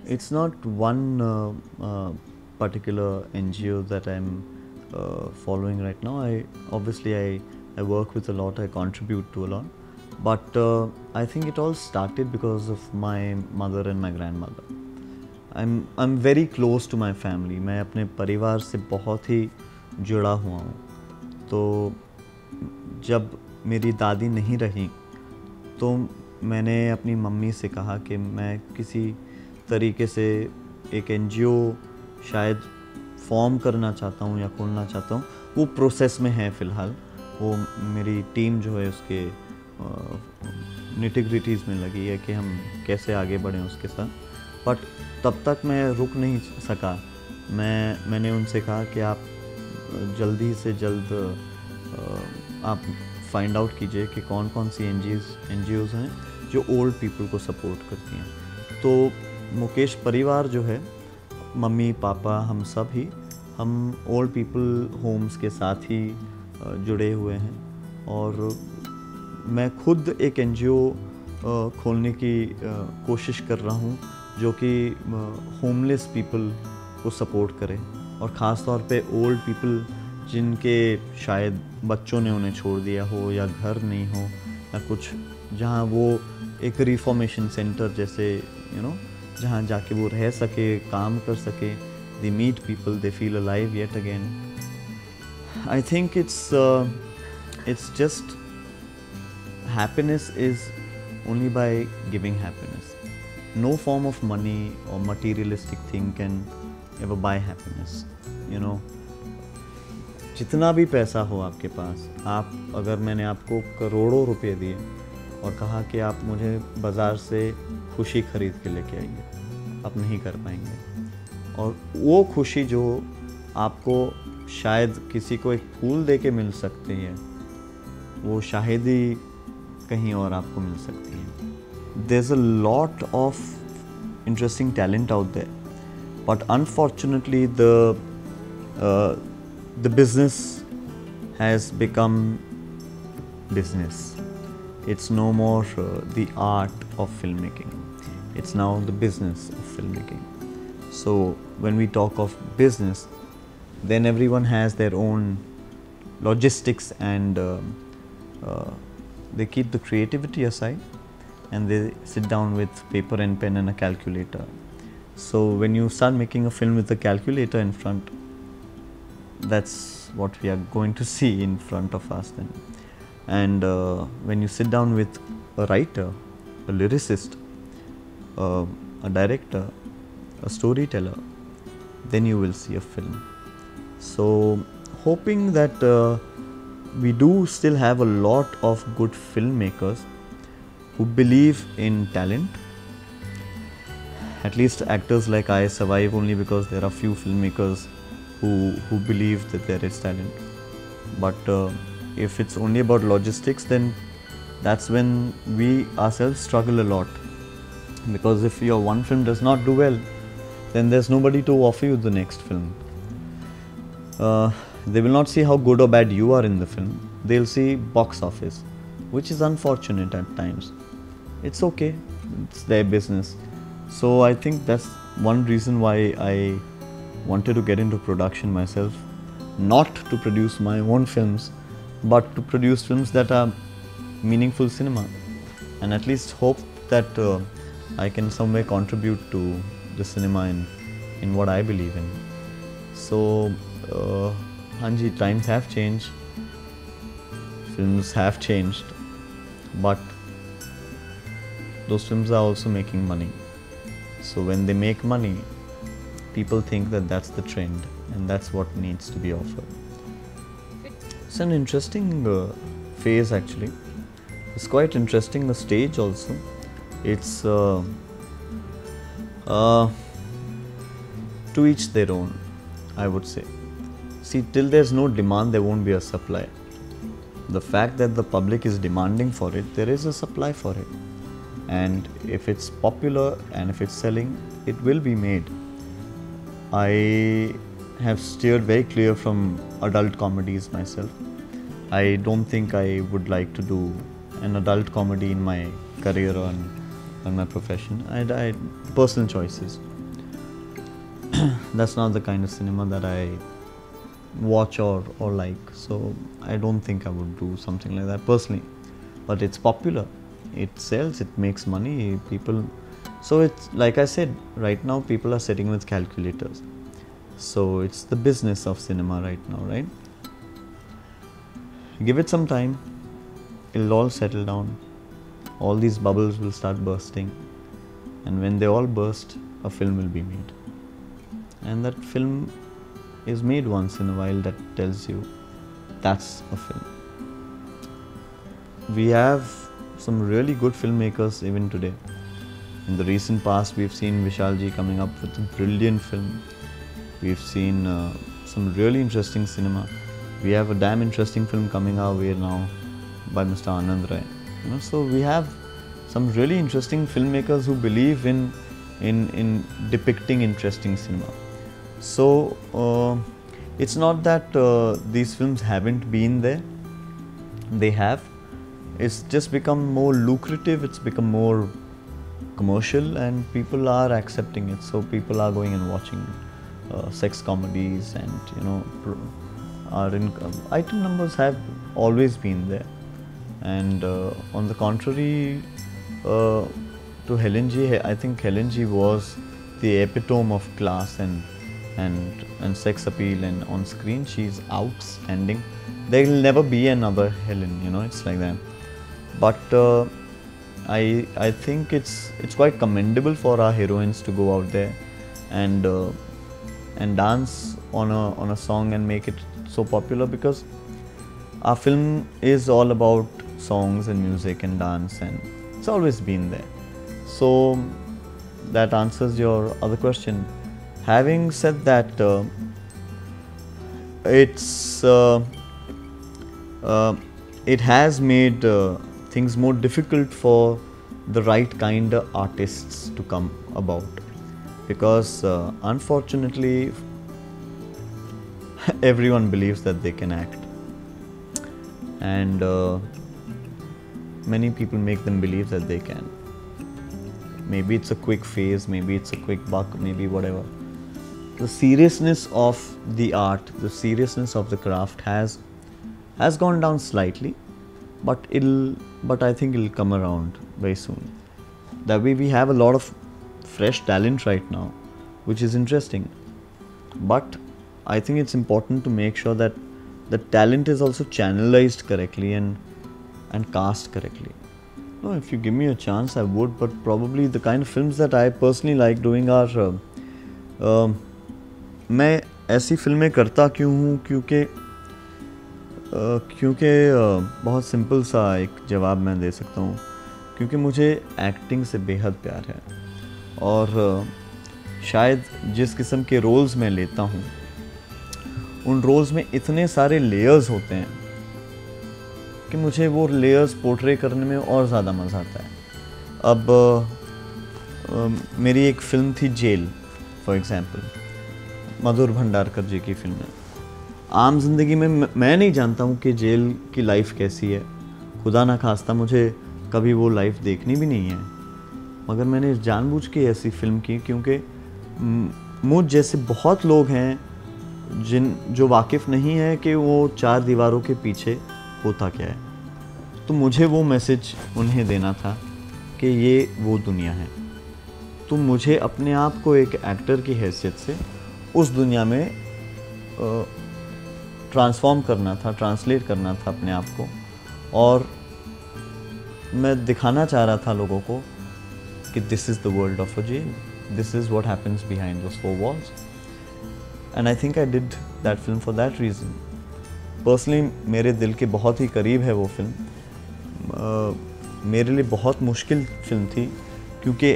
It's not one particular NGO that I'm following right now. I work with a lot. I contribute to a lot, but I think it all started because of my mother and my grandmother. I'm very close to my family. मैं अपने परिवार से बहुत ही जुड़ा हुआ हूँ. तो जब मेरी दादी नहीं रही तो मैंने अपनी मम्मी से कहा कि मैं किसी तरीके से एक एनजीओ शायद फॉर्म करना चाहता हूँ या खोलना चाहता हूँ. वो प्रोसेस में है फ़िलहाल. वो मेरी टीम जो है उसके निटिग्रिटीज़ में लगी है कि हम कैसे आगे बढ़ें उसके साथ. बट तब तक मैं रुक नहीं सका. मैंने उनसे कहा कि आप जल्दी से जल्द आप फाइंड आउट कीजिए कि कौन कौन सी एनजीओज़ हैं जो ओल्ड पीपल को सपोर्ट करती हैं. तो मुकेश परिवार जो है, मम्मी पापा हम सब ही, हम ओल्ड पीपल होम्स के साथ ही जुड़े हुए हैं. और मैं खुद एक एनजीओ खोलने की कोशिश कर रहा हूँ जो कि होमलेस पीपल को सपोर्ट करे, और ख़ास तौर पे ओल्ड पीपल जिनके शायद बच्चों ने उन्हें छोड़ दिया हो या घर नहीं हो या कुछ, जहाँ वो एक रिफॉर्मेशन सेंटर जैसे जहाँ जाके वो रह सके, काम कर सके. They meet people, they feel alive yet again. I think it's just happiness is only by giving happiness. No form of money or materialistic thing can ever buy happiness. जितना भी पैसा हो आपके पास, अगर मैंने आपको करोड़ों रुपए दिए और कहा कि आप मुझे बाज़ार से खुशी खरीद के लेके आइए, आप नहीं कर पाएंगे. और वो खुशी जो आपको शायद किसी को एक फूल दे के मिल सकती है, वो शायद ही कहीं और आपको मिल सकती है. There's a lot of interesting talent out there, but unfortunately the business has become business. It's no more the art of filmmaking. It's now the business of filmmaking. So when we talk of business, then everyone has their own logistics, and they keep the creativity aside and they sit down with paper and pen and a calculator. So when you start making a film with a calculator in front, that's what we are going to see in front of us then. And when you sit down with a writer, a lyricist, a director, a storyteller, then you will see a film. So hoping that we do still have a lot of good filmmakers who believe in talent. At least actors like I survive only because there are few filmmakers who believe that there is talent. But if it's only about logistics, then that's when we ourselves struggle a lot. Because if your one film does not do well, then there's nobody to offer you the next film. They will not see how good or bad you are in the film. They'll see box office, which is unfortunate at times. It's okay, it's their business. So I think that's one reason why I wanted to get into production myself. Not to produce my own films, but to produce films that are meaningful cinema, and at least hope that I can some way contribute to the cinema in what I believe in. So Hanji, times have changed, films have changed, but those films are also making money. So when they make money, people think that that's the trend and that's what needs to be offered. It's an interesting phase actually. It's quite interesting, the stage also. It's to each their own, I would say. See, till there's no demand, there won't be a supply. The fact that the public is demanding for it, there is a supply for it. And if it's popular and if it's selling, it will be made. I have steered very clear from adult comedies myself. I don't think I would like to do an adult comedy in my career or in my profession. I personal choices. that's not the kind of cinema that I watch or like. So I don't think I would do something like that personally. But it's popular, it sells, it makes money, people. So it's like I said, right now people are sitting with calculators. So it's the business of cinema right now, right? Give it some time, it'll all settle down. All these bubbles will start bursting, and when they all burst, a film will be made. And that film is made once in a while that tells you that's a film. We have some really good filmmakers even today. In the recent past, we've seen Vishal ji coming up with a brilliant film. We've seen some really interesting cinema. We have a damn interesting film coming our way now by Mr. Anand Rai. You know, so we have some really interesting filmmakers who believe in depicting interesting cinema. So it's not that these films haven't been there. They have. It's just become more lucrative. It's become more commercial, and people are accepting it. So people are going and watching sex comedies, and you know, item numbers have always been there. And on the contrary, to Helen G, I think Helen G was the epitome of class and sex appeal, and on screen she's outstanding. There will never be another Helen, you know, it's like that. But I think it's quite commendable for our heroines to go out there and dance on a song and make it so popular, because our film is all about songs and music and dance, and it's always been there. So that answers your other question. Having said that, it has made things more difficult for the right kind of artists to come about, because unfortunately everyone believes that they can act, and many people make them believe that they can. Maybe it's a quick phase, maybe it's a quick buck, maybe whatever. The seriousness of the art, the seriousness of the craft has gone down slightly, but I think it'll come around very soon. That way we have a lot of fresh talent right now, which is interesting. But I think it's important to make sure that the talent is also channelized correctly and cast correctly. No, if you give me a chance, I would, but probably the kind of films that I personally like doing are मैं ऐसी फिल्में करता क्यों हूँ, क्योंकि बहुत simple सा एक जवाब मैं दे सकता हूँ, क्योंकि मुझे एक्टिंग से बेहद प्यार है, और शायद जिस किस्म के रोल्स मैं लेता हूँ, उन रोल्स में इतने सारे लेयर्स होते हैं कि मुझे वो लेयर्स पोर्ट्रे करने में और ज़्यादा मज़ा आता है. अब मेरी एक फ़िल्म थी जेल, फॉर एग्ज़ाम्पल, मधुर भंडारकर जी की फिल्म है. आम जिंदगी में मैं नहीं जानता हूँ कि जेल की लाइफ कैसी है, खुदा ना खास्ता मुझे कभी वो लाइफ देखनी भी नहीं है, मगर मैंने जानबूझ के ऐसी फिल्म की क्योंकि मुझ जैसे बहुत लोग हैं जो वाकिफ़ नहीं है कि वो चार दीवारों के पीछे होता क्या है. तो मुझे वो मैसेज उन्हें देना था कि ये वो दुनिया है. तो मुझे अपने आप को एक एक्टर की हैसियत से उस दुनिया में ट्रांसफॉर्म करना था, ट्रांसलेट करना था अपने आप को, और मैं दिखाना चाह रहा था लोगों को कि this is the world of a jail, this is what happens behind those four walls. And I think I did that film for that reason. Personally मेरे दिल के बहुत ही करीब है वो फिल्म. मेरे लिए बहुत मुश्किल फिल्म थी, क्योंकि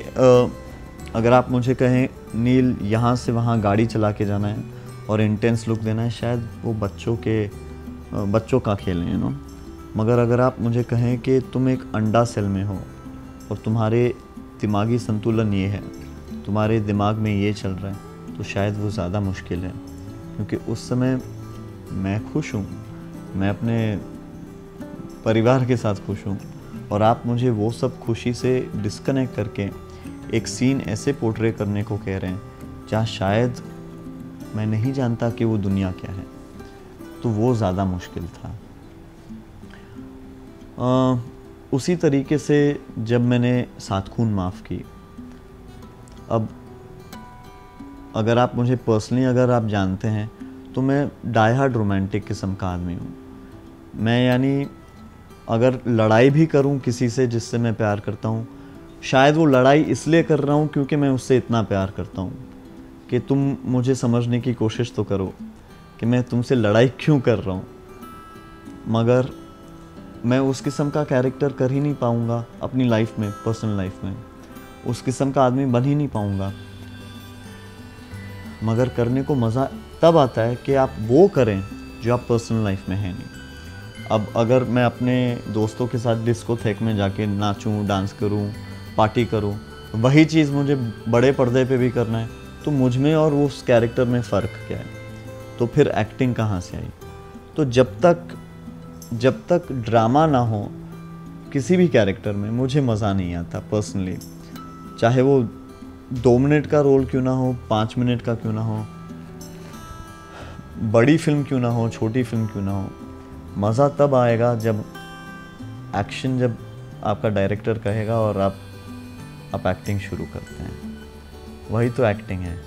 अगर आप मुझे कहें नील यहाँ से वहाँ गाड़ी चला के जाना है और इंटेंस लुक देना है, शायद वो बच्चों का खेल है, यू नो. मगर अगर आप मुझे कहें कि तुम एक अंडा सेल में हो और तुम्हारे दिमागी संतुलन ये है, तुम्हारे दिमाग में ये चल रहा है, तो शायद वो ज़्यादा मुश्किल है. क्योंकि उस समय मैं खुश हूँ, मैं अपने परिवार के साथ खुश हूँ, और आप मुझे वो सब खुशी से डिस्कनेक्ट करके एक सीन ऐसे पोर्ट्रे करने को कह रहे हैं जहाँ शायद मैं नहीं जानता कि वो दुनिया क्या है, तो वो ज़्यादा मुश्किल था। उसी तरीके से जब मैंने सात खून माफ़ की, अब अगर आप मुझे पर्सनली अगर आप जानते हैं तो मैं डाई हार्ड रोमांटिक किस्म का आदमी हूँ। मैं यानी अगर लड़ाई भी करूँ किसी से जिससे मैं प्यार करता हूँ, शायद वो लड़ाई इसलिए कर रहा हूँ क्योंकि मैं उससे इतना प्यार करता हूँ कि तुम मुझे समझने की कोशिश तो करो कि मैं तुमसे लड़ाई क्यों कर रहा हूँ। मगर मैं उस किस्म का कैरेक्टर कर ही नहीं पाऊँगा अपनी लाइफ में, पर्सनल लाइफ में उस किस्म का आदमी बन ही नहीं पाऊँगा। मगर करने को मज़ा तब आता है कि आप वो करें जो आप पर्सनल लाइफ में हैं नहीं। अब अगर मैं अपने दोस्तों के साथ डिस्कोथेक में जाके नाचूं, डांस करूं, पार्टी करूं, वही चीज़ मुझे बड़े पर्दे पे भी करना है, तो मुझ में और उस कैरेक्टर में फ़र्क क्या है? तो फिर एक्टिंग कहाँ से आई? तो जब तक ड्रामा ना हो किसी भी कैरेक्टर में, मुझे मज़ा नहीं आता पर्सनली। चाहे वो 2 मिनट का रोल क्यों ना हो, 5 मिनट का क्यों ना हो, बड़ी फिल्म क्यों ना हो, छोटी फिल्म क्यों ना हो, मज़ा तब आएगा जब आपका डायरेक्टर कहेगा और आप एक्टिंग शुरू करते हैं। वही तो एक्टिंग है।